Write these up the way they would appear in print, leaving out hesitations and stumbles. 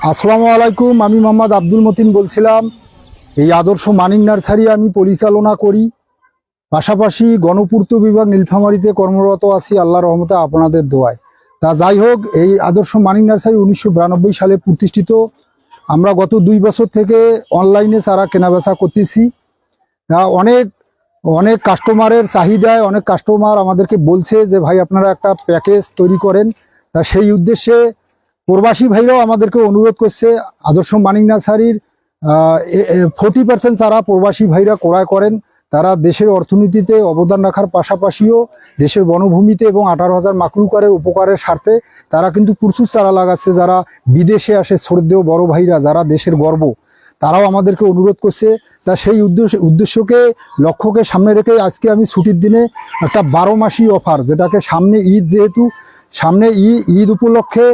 আসসালামু আলাইকুম। আমি মোহাম্মদ আব্দুল মতিন বলছিলাম। এই আদর্শ মানিক নার্সারি আমি পরিচালনা করি, পাশাপাশি গণপূর্ত বিভাগ নীলফামারীতে কর্মরত আছি আল্লাহর রহমতে আপনাদের দোয়ায়। তা যাই হোক, এই আদর্শ মানিক নার্সারি 1992 সালে প্রতিষ্ঠিত। আমরা গত 2 বছর থেকে অনলাইনে চারা কেনাবেচা করতেছি। তা অনেক অনেক কাস্টমারের চাহিদায় অনেক কাস্টমার আমাদেরকে বলছে যে ভাই আপনারা একটা প্যাকেজ তৈরি করেন। তা সেই উদ্দেশ্যে প্রবাসী ভাইরাও আমাদেরকে অনুরোধ করছে আদর্শ মানিক নার্সারির 40% চারা প্রবাসী ভাইরা ক্রয় করেন। তারা দেশের অর্থনীতিতে অবদান রাখার পাশাপাশিও দেশের বনভূমিতে এবং 18,000 মাকলুকারের উপকারের স্বার্থে তারা কিন্তু প্রচুর চারা লাগাচ্ছে। যারা বিদেশে আসে শ্রদ্ধেয় বড় ভাইরা, যারা দেশের গর্ব, তারাও আমাদেরকে অনুরোধ করছে। তা সেই উদ্দেশ্যকে লক্ষ্যকে সামনে রেখে আজকে আমি ছুটির দিনে একটা 12 মাসি অফার, যেটাকে সামনে ঈদ, যেহেতু সামনে ঈদ উপলক্ষে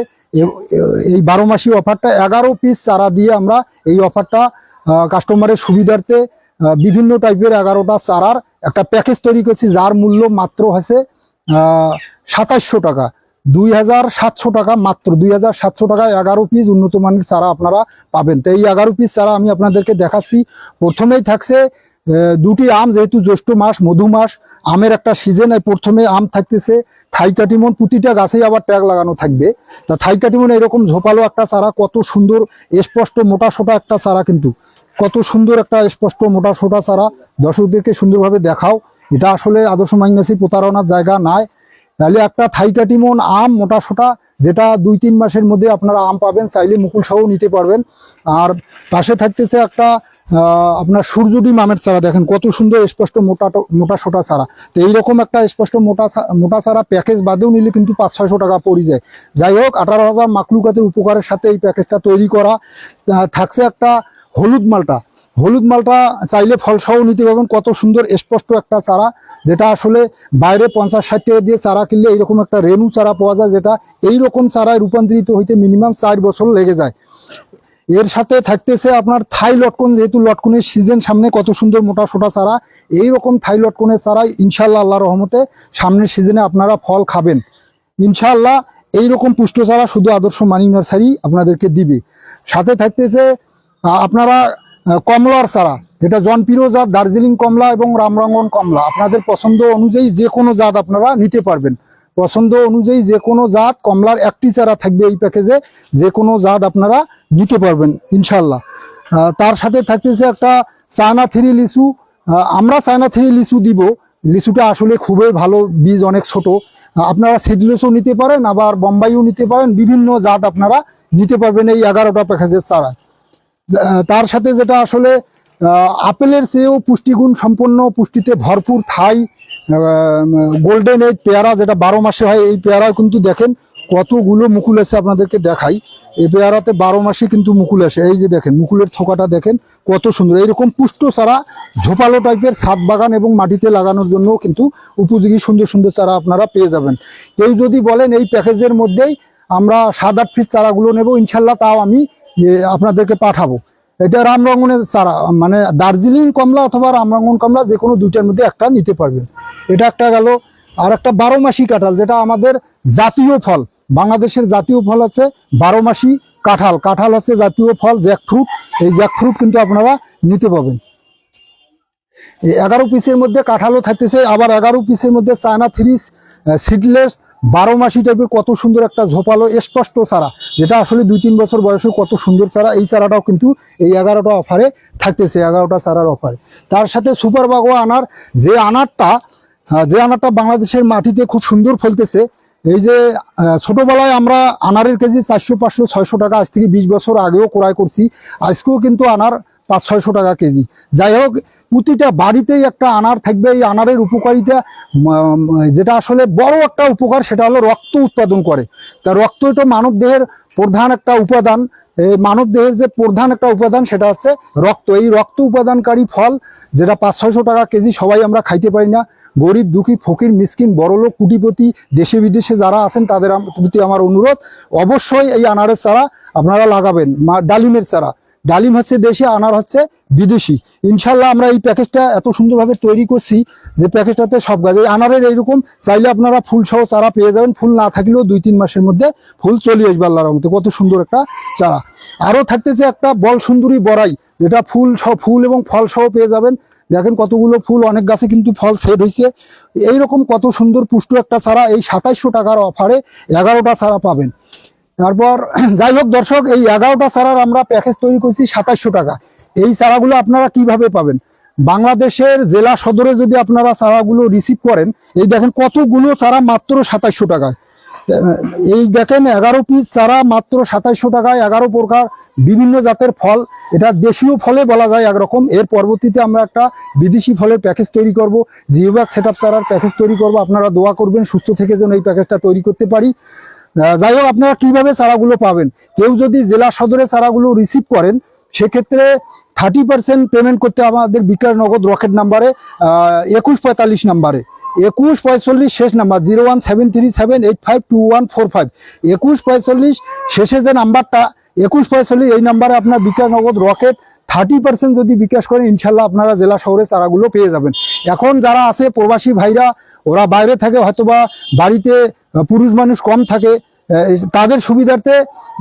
এই 12 মাসি অফারটা 11 পিস চারা দিয়ে আমরা এই অফারটা কাস্টমারের সুবিধার্থে বিভিন্ন টাইপের 11টা চারার একটা প্যাকেজ তৈরি করছি, যার মূল্য মাত্র হচ্ছে 2700 টাকা, 2700 টাকা, মাত্র 2700 টাকায় 11 পিস উন্নত মানের চারা আপনারা পাবেন। তো এই 11 পিস চারা আমি আপনাদেরকে দেখাচ্ছি। প্রথমেই থাকছে 2টি আম, যেহেতু জ্যৈষ্ঠ মাস, মধু মাস, আমের একটা সিজন। প্রথমে আম থাকতেছে থাই কাটিমন, প্রতিটা গাছেই আবার ট্যাগ লাগানো থাকবে। তা থাই কাটিমন এরকম ঝোপালো একটা চারা, কত সুন্দর স্পষ্ট মোটা সোটা একটা চারা, কিন্তু কত সুন্দর একটা স্পষ্ট মোটা সোটা চারা। দর্শকদেরকে সুন্দরভাবে দেখাও, এটা আসলে আদর্শ মানিক নার্সারি প্রতারণার জায়গা নয়। তাহলে একটা থাই কাটিমন আম মোটা সোটা, যেটা 2-3 মাসের মধ্যে আপনারা আম পাবেন, চাইলে মুকুল সহ নিতে পারবেন। আর পাশে থাকতেছে একটা আপনার সূর্যডিম আমের চারা, দেখেন কত সুন্দর স্পষ্ট মোটা সোটা চারা। তো এইরকম একটা স্পষ্ট মোটা চারা প্যাকেজ বাদেও নিলে কিন্তু 500-600 টাকা পড়ে যায়। যাই হোক, 18,000 মাকলুকাতের উপকারের সাথে এই প্যাকেজটা তৈরি করা। থাকছে একটা হলুদ মালটা চাইলে ফলসহ নিতে পারবেন। কত সুন্দর স্পষ্ট একটা চারা, যেটা আসলে বাইরে 50-60 টাকা দিয়ে চারা কিনলে এইরকম একটা রেনু চারা পাওয়া যায়, যেটা এইরকম চারায় রূপান্তরিত হইতে মিনিমাম 4 বছর লেগে যায়। এর সাথে থাকতেছে আপনার থাই লটকন, যেহেতু লটকনের সিজন সামনে, কত সুন্দর মোটা সোটা চারা। এইরকম থাই লটকনের চারা ইনশাল্লাহ আল্লাহর রহমতে সামনের সিজনে আপনারা ফল খাবেন ইনশাল্লাহ। এইরকম পুষ্ট চারা শুধু আদর্শ মানিক নার্সারি আপনাদেরকে দিবে। সাথে থাকতেছে আপনারা কমলার চারা, যেটা জনপ্রিয় জাত দার্জিলিং কমলা এবং রামরঙ্গন কমলা। আপনাদের পছন্দ অনুযায়ী যে কোনো জাত আপনারা নিতে পারবেন। পছন্দ অনুযায়ী যে কোনো জাত কমলার একটি চারা থাকবে এই প্যাকেজে, যে কোনো জাত আপনারা নিতে পারবেন ইনশাল্লাহ। তার সাথে থাকতেছে একটা চায়না 3 লিচু। আমরা চায়না 3 লিচু দিব। লিচুটা আসলে খুবই ভালো, বীজ অনেক ছোট। আপনারা সিডলেসও নিতে পারেন, আবার বোম্বাইও নিতে পারেন, বিভিন্ন জাত আপনারা নিতে পারবেন এই 11টা প্যাকেজের চারা। তার সাথে যেটা আসলে আপেলের চেয়েও পুষ্টিগুণ সম্পন্ন, পুষ্টিতে ভরপুর থাই গোল্ডেন এইড পেয়ারা, যেটা 12 মাসে হয়। এই পেয়ারা কিন্তু দেখেন কতগুলো মুকুল আছে, আপনাদেরকে দেখাই। এই পেয়ারাতে 12 মাসে কিন্তু মুকুল আসে। এই যে দেখেন মুকুলের থোকাটা দেখেন কত সুন্দর। এইরকম পুষ্ট চারা ঝোপালো টাইপের ছাদ বাগান এবং মাটিতে লাগানোর জন্য কিন্তু উপযোগী সুন্দর সুন্দর চারা আপনারা পেয়ে যাবেন। কেউ যদি বলেন এই প্যাকেজের মধ্যেই আমরা 7-8 পিস চারাগুলো নেব, ইনশাল্লাহ তাও আমি আপনাদেরকে পাঠাবো। এটা রামরঙ্গনের চারা, মানে দার্জিলিং কমলা অথবা রামরঙ্গন কমলা, যে কোনো দুইটার মধ্যে একটা নিতে পারবেন। এটা একটা গেল। আর একটা 12 মাসি কাঁঠাল, যেটা আমাদের জাতীয় ফল, বাংলাদেশের জাতীয় ফল আছে 12 মাসি কাঁঠাল। কাঁঠাল হচ্ছে জাতীয় ফল, জ্যাকফ্রুট। এই জ্যাকফ্রুট কিন্তু আপনারা নিতে পাবেন। এই 11 পিসের মধ্যে কাঁঠালও থাকতেছে, আবার 11 পিসের মধ্যে চায়না 3 সিডলেস 12 মাসি টাইপের কত সুন্দর একটা ঝোপালো স্পষ্ট চারা, যেটা আসলে 2-3 বছর বয়সে কত সুন্দর চারা। এই চারাটাও কিন্তু এই 11টা অফারে থাকতেছে, 11টা চারার অফারে। তার সাথে সুপার বাগোয়া আনার, যে আনারটা বাংলাদেশের মাটিতে খুব সুন্দর ফলতেছে। এই যে ছোটবেলায় আমরা আনারের কেজি 400-500-600 টাকা, আজ থেকে 20 বছর আগেও ক্রয় করছি। আজকেও কিন্তু আনার 500-600 টাকা কেজি। যাই হোক, প্রতিটা বাড়িতেই একটা আনার থাকবে। এই আনারের উপকারিতা, যেটা আসলে বড় একটা উপকার, সেটা হলো রক্ত উৎপাদন করে। তা রক্ত এটা মানব দেহের প্রধান একটা উপাদান। এই মানব দেহের যে প্রধান একটা উপাদান, সেটা হচ্ছে রক্ত। এই রক্ত উপাদানকারী ফল, যেটা 500-600 টাকা কেজি, সবাই আমরা খাইতে পারি না। গরিব দুঃখী ফকির মিসকিন বড়লোক কুটিপতি দেশে বিদেশে যারা আছেন, তাদের প্রতি আমার অনুরোধ, অবশ্যই এই আনারের চারা আপনারা লাগাবেন। ডালিমের চারা, ডালিম হচ্ছে দেশি, আনার হচ্ছে বিদেশি। ইনশাল্লাহ আমরা এই প্যাকেজটা এত সুন্দরভাবে তৈরি করছি যে প্যাকেজটাতে সব গাছ, এই আনারের এইরকম চাইলে আপনারা ফুল সহ চারা পেয়ে যাবেন। ফুল না থাকলেও 2-3 মাসের মধ্যে ফুল চলে আসবে আল্লাহর রহমতে। কত সুন্দর একটা চারা। আরও থাকতেছে একটা বল সুন্দরী বড়াই, যেটা ফুল এবং ফল সহ পেয়ে যাবেন। দেখেন কতগুলো ফুল, অনেক গাছে কিন্তু ফল সেট হয়েছে। এইরকম কত সুন্দর পুষ্ট একটা চারা, এই 2700 টাকার অফারে 11টা চারা পাবেন। তারপর যাই হোক দর্শক, এই 11টা চারার আমরা প্যাকেজ তৈরি করছি 2700 টাকা। এই চারাগুলো আপনারা কিভাবে পাবেন? বাংলাদেশের জেলা সদরে যদি আপনারা চারাগুলো রিসিভ করেন, এই দেখেন কতগুলো চারা মাত্র 2700 টাকায়। এই দেখেন 11 পিস চারা মাত্র 2700 টাকায়, 11 প্রকার বিভিন্ন জাতের ফল। এটা দেশীয় ফলে বলা যায় একরকম। এর পরবর্তীতে আমরা একটা বিদেশি ফলের প্যাকেজ তৈরি করব, জিওব্যাগ সেটআপ চারার প্যাকেজ তৈরি করব। আপনারা দোয়া করবেন সুস্থ থেকে যেন এই প্যাকেজটা তৈরি করতে পারি। যাই হোক, আপনারা কিভাবে চারাগুলো পাবেন? কেউ যদি জেলা সদরে চারাগুলো রিসিভ করেন, সেক্ষেত্রে 30% পেমেন্ট করতে আমাদের বিকাশ নগদ রকেট নাম্বারে 2145 নাম্বারে, 2145 শেষ নাম্বার 01737852145, 2145 শেষে যে নাম্বারটা 2145, এই নাম্বারে আপনার বিকাশ নগদ রকেট 30% যদি বিকাশ করেন, ইনশাল্লাহ আপনারা জেলা শহরে চারাগুলো পেয়ে যাবেন। এখন যারা আছে প্রবাসী ভাইরা, ওরা বাইরে থাকে, হয়তোবা বাড়িতে পুরুষ মানুষ কম থাকে, তাদের সুবিধার্থে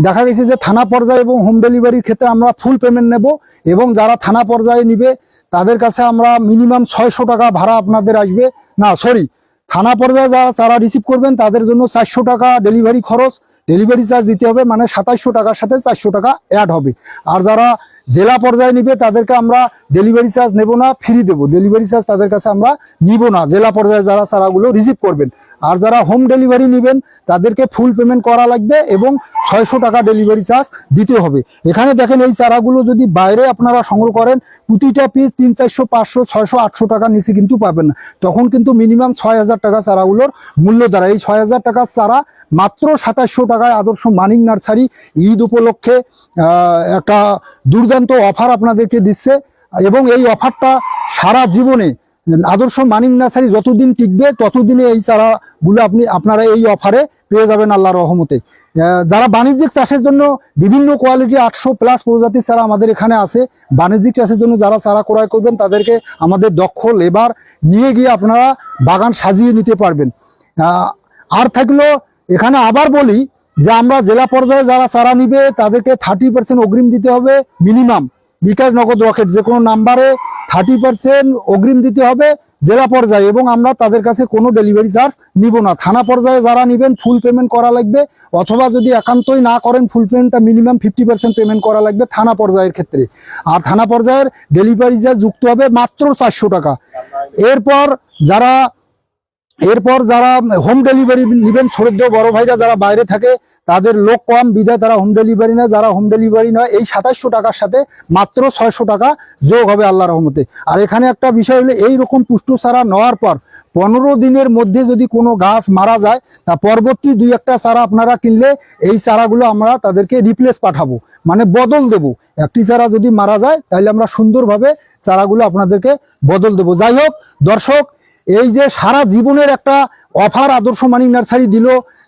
দেখা গেছে যে থানা পর্যায়ে এবং হোম ডেলিভারির ক্ষেত্রে আমরা ফুল পেমেন্ট নেব। এবং যারা থানা পর্যায়ে নিবে তাদের কাছে আমরা মিনিমাম 600 টাকা ভাড়া আপনাদের আসবে। না সরি, থানা পর্যায়ে যারা চারা রিসিভ করবেন তাদের জন্য 400 টাকা ডেলিভারি খরচ, ডেলিভারি চার্জ দিতে হবে, মানে 2700 টাকার সাথে 400 টাকা অ্যাড হবে। আর যারা জেলা পর্যায়ে নিবে তাদেরকে আমরা ডেলিভারি চার্জ নেব না, ফ্রি দেবো। ডেলিভারি চার্জ তাদের কাছে আমরা নিব না, জেলা পর্যায়ে যারা চারাগুলো রিসিভ করবেন। আর যারা হোম ডেলিভারি নেবেন তাদেরকে ফুল পেমেন্ট করা লাগবে এবং 600 টাকা ডেলিভারি চার্জ দিতে হবে। এখানে দেখেন এই চারাগুলো যদি বাইরে আপনারা সংগ্রহ করেন, প্রতিটা পিস 300, 400, 500, 600, 800 টাকার নিচে কিন্তু পাবেন না। তখন কিন্তু মিনিমাম 6000 টাকা চারাগুলোর মূল্য দাঁড়ায়। এই 6000 টাকার চারা মাত্র 2700 টাকায় আদর্শ মানিক নার্সারি ঈদ উপলক্ষে একটা দুর্দান্ত অফার আপনাদেরকে দিচ্ছে। এবং এই অফারটা সারা জীবনে আদর্শ মানিক নার্সারি যতদিন টিকবে ততদিনে এই চারাগুলো আপনারা এই অফারে পেয়ে যাবেন আল্লাহর রহমতে। যারা বাণিজ্যিক চাষের জন্য বিভিন্ন কোয়ালিটি 800+ প্রজাতির চারা আমাদের এখানে আছে, বাণিজ্যিক চাষের জন্য যারা চারা ক্রয় করবেন তাদেরকে আমাদের দক্ষ লেবার নিয়ে গিয়ে আপনারা বাগান সাজিয়ে নিতে পারবেন। আর থাকলো এখানে আবার বলি যে আমরা জেলা পর্যায়ে যারা চারা নিবে তাদেরকে 30% অগ্রিম দিতে হবে মিনিমাম। বিকাশ নগদ রকেট যে কোনো নাম্বারে 30% অগ্রিম দিতে হবে জেলা পর্যায়ে, এবং আমরা তাদের কাছে কোনো ডেলিভারি চার্জ নিব না। থানা পর্যায়ে যারা নেবেন ফুল পেমেন্ট করা লাগবে, অথবা যদি একান্তই না করেন ফুল পেমেন্টটা মিনিমাম 50% পেমেন্ট করা লাগবে থানা পর্যায়ের ক্ষেত্রে। আর থানা পর্যায়ের ডেলিভারি চার্জ যুক্ত হবে মাত্র 400 টাকা। এরপর যারা হোম ডেলিভারি নেবেন, শ্রদ্ধেয় বড় ভাইরা যারা বাইরে থাকে তাদের লোক কম বিধায় তারা হোম ডেলিভারি নেয়। যারা হোম ডেলিভারি নয়, এই 2700 টাকার সাথে মাত্র 600 টাকা যোগ হবে আল্লাহর রহমতে। আর এখানে একটা বিষয় হলো, এই রকম পুষ্ট চারা নেওয়ার পর 15 দিনের মধ্যে যদি কোনো গাছ মারা যায়, তা পরবর্তী 2-1টা চারা আপনারা কিনলে এই চারাগুলো আমরা তাদেরকে রিপ্লেস পাঠাবো, মানে বদল দেব। একটি চারা যদি মারা যায় তাহলে আমরা সুন্দরভাবে চারাগুলো আপনাদেরকে বদল দেব। যাই হোক দর্শক, এই যে সারা জীবনের একটা অফার আদর্শ মানিক নার্সারি দিল,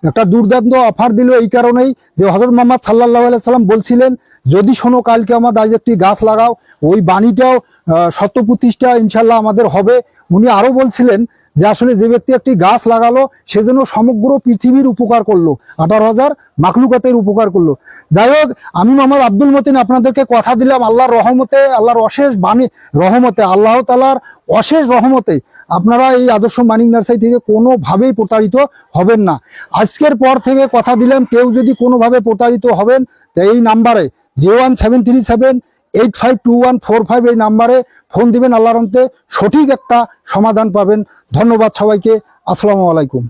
একটা দুর্দান্ত অফার দিল এই কারণেই যে হযরত মুহাম্মদ সাল্লাল্লাহু আলাইহি সাল্লাম বলছিলেন, যদি শোনো কালকে আমার আজ একটি গাছ লাগাও, ওই বাণীটাও শত প্রতিষ্ঠা ইনশাল্লাহ আমাদের হবে। উনি আরো বলছিলেন যে আসলে যে ব্যক্তি একটি গাছ লাগালো সে যেন সমগ্র পৃথিবীর উপকার করলো, 18,000 মাখলুকাতের উপকার করলো। যাই হোক, আমি মোহাম্মদ আব্দুল মতিন আপনাদেরকে কথা দিলাম, আল্লাহর রহমতে, আল্লাহর অশেষ রহমতে, আল্লাহ তাআলার অশেষ রহমতে আপনারা এই আদর্শ মানিক নার্সারি থেকে কোনোভাবেই প্রতারিত হবেন না। আজকের পর থেকে কথা দিলাম, কেউ যদি কোনোভাবে প্রতারিত হবেন তো এই নাম্বারে 01737852145 এই নাম্বারে ফোন দিবেন। আল্লাহর রহমতে সঠিক একটা সমাধান পাবেন। ধন্যবাদ সবাইকে। আসসালামু আলাইকুম।